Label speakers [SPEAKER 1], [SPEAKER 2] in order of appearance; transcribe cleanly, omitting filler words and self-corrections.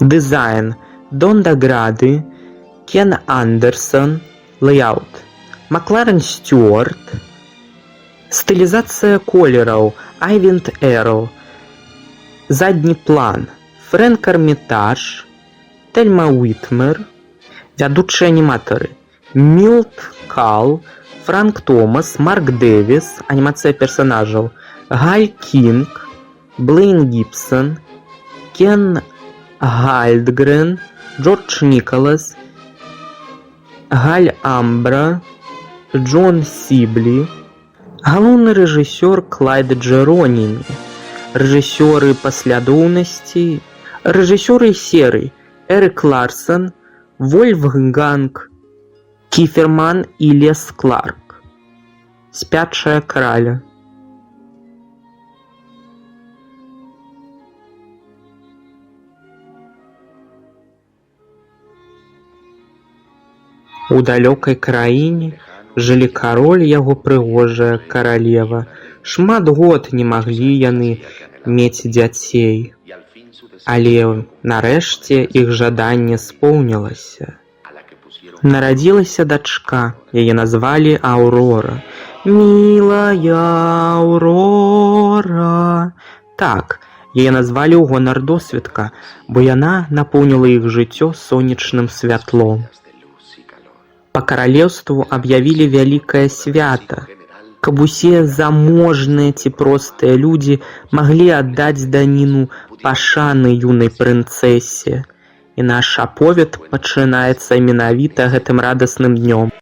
[SPEAKER 1] Дызайн Донда Грады, Кен Андерсон, лейаут Макларен Стюарт, стылізацыя колераў Айвент Эрл, задні план Фрэнк Армітаж, Тельма Уитмер, вядучыя аніматары Милт Кал, Франк Томас, Марк Дэвіс, анімацыя персонажаў Галь Кінг, Блейн Гібсон, Кен Гальдгрен, Джордж Нікалас, Галь Амбра, Джон Сіблі, галоўны рэжысёр Клайд Джеронімі, рэжысёры паслядоўнасці, рэжысёры серый Эрик Ларсон, Вольфганг Кіферман і Лес Кларк. Спячая краля. У далёкай краіне жылі кароль і яго прыгожая каралева. Шмат год не маглі яны мець дзяцей. Але нарэшце іх жаданне споўнілася. Нарадзілася дачка, яе назвалі Аўрора. Мілая Аўрора. Так, яе назвалі ў гонар досведка, бо яна напоўніла іх жыццё сонечным святлом. Па каралеўству аб'явілі вялікае свята, каб усе заможныя ці простыя людзі маглі аддаць даніну пашаны юнай прынцэсе. І наш аповед пачынаецца менавіта гэтым радасным днём.